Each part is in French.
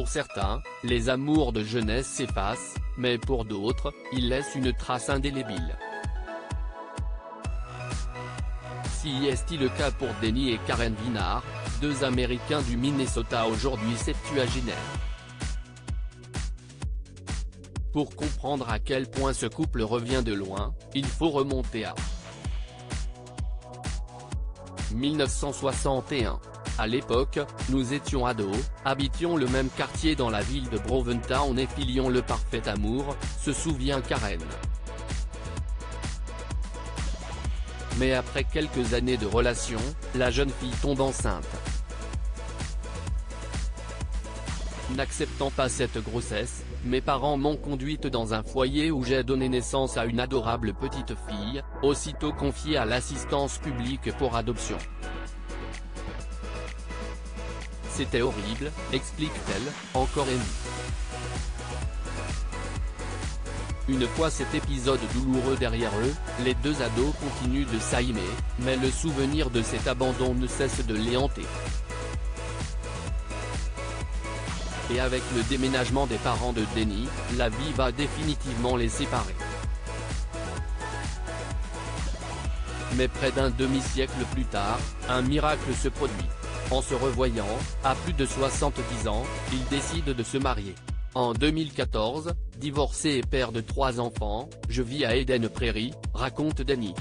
Pour certains, les amours de jeunesse s'effacent, mais pour d'autres, ils laissent une trace indélébile. Si est-il le cas pour Denny et Karen Vinard, deux Américains du Minnesota aujourd'hui septuagénaires. Pour comprendre à quel point ce couple revient de loin, il faut remonter à 1961. À l'époque, nous étions ados, habitions le même quartier dans la ville de Provincetown et filions le parfait amour, se souvient Karen. Mais après quelques années de relation, la jeune fille tombe enceinte. N'acceptant pas cette grossesse, mes parents m'ont conduite dans un foyer où j'ai donné naissance à une adorable petite fille, aussitôt confiée à l'assistance publique pour adoption. C'était horrible, explique-t-elle, encore émue. Une fois cet épisode douloureux derrière eux, les deux ados continuent de s'aimer, mais le souvenir de cet abandon ne cesse de les hanter. Et avec le déménagement des parents de Denny, la vie va définitivement les séparer. Mais près d'un demi-siècle plus tard, un miracle se produit. En se revoyant, à plus de 70 ans, ils décident de se marier. En 2014, divorcé et père de 3 enfants, je vis à Eden Prairie, raconte Denny.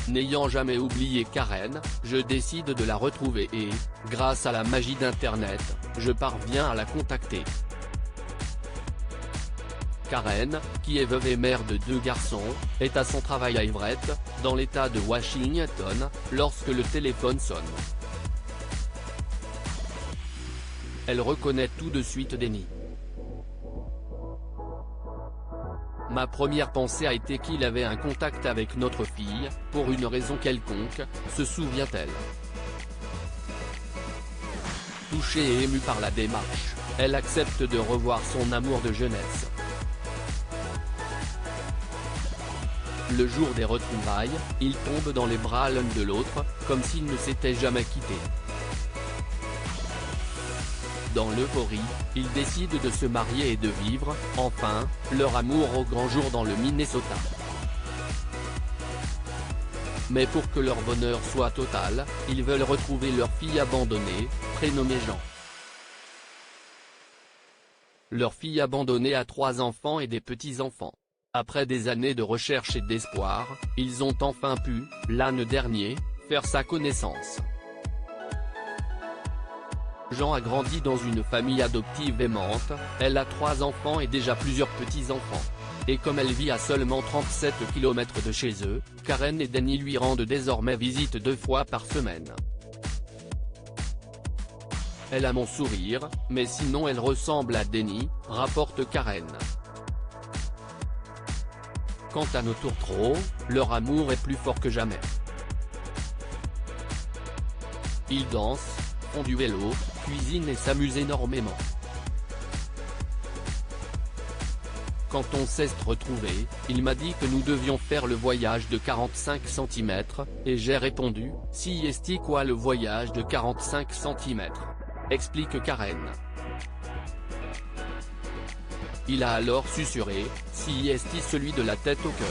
N'ayant jamais oublié Karen, je décide de la retrouver et, grâce à la magie d'Internet, je parviens à la contacter. Karen, qui est veuve et mère de 2 garçons, est à son travail à Everett, dans l'État de Washington, lorsque le téléphone sonne. Elle reconnaît tout de suite Denny. Ma première pensée a été qu'il avait un contact avec notre fille, pour une raison quelconque, se souvient-elle. Touchée et émue par la démarche, elle accepte de revoir son amour de jeunesse. Le jour des retrouvailles, ils tombent dans les bras l'un de l'autre, comme s'ils ne s'étaient jamais quittés. Dans l'euphorie, ils décident de se marier et de vivre, enfin, leur amour au grand jour dans le Minnesota. Mais pour que leur bonheur soit total, ils veulent retrouver leur fille abandonnée, prénommée Jean. Leur fille abandonnée a 3 enfants et des petits-enfants. Après des années de recherche et d'espoir, ils ont enfin pu, l'année dernière, faire sa connaissance. Jean a grandi dans une famille adoptive aimante, elle a 3 enfants et déjà plusieurs petits-enfants. Et comme elle vit à seulement 37 km de chez eux, Karen et Denny lui rendent désormais visite 2 fois par semaine. Elle a mon sourire, mais sinon elle ressemble à Denny, rapporte Karen. Quant à nos tourtereaux, leur amour est plus fort que jamais. Ils dansent, font du vélo, cuisinent et s'amusent énormément. Quand on s'est retrouvés, il m'a dit que nous devions faire le voyage de 45 cm, et j'ai répondu, si est-il quoi le voyage de 45 cm, explique Karen. Il a alors susurré, si est-il celui de la tête au cœur.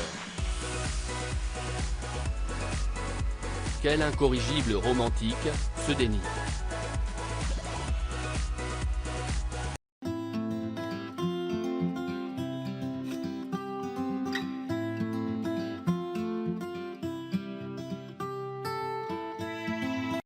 Quel incorrigible romantique, ce Denny.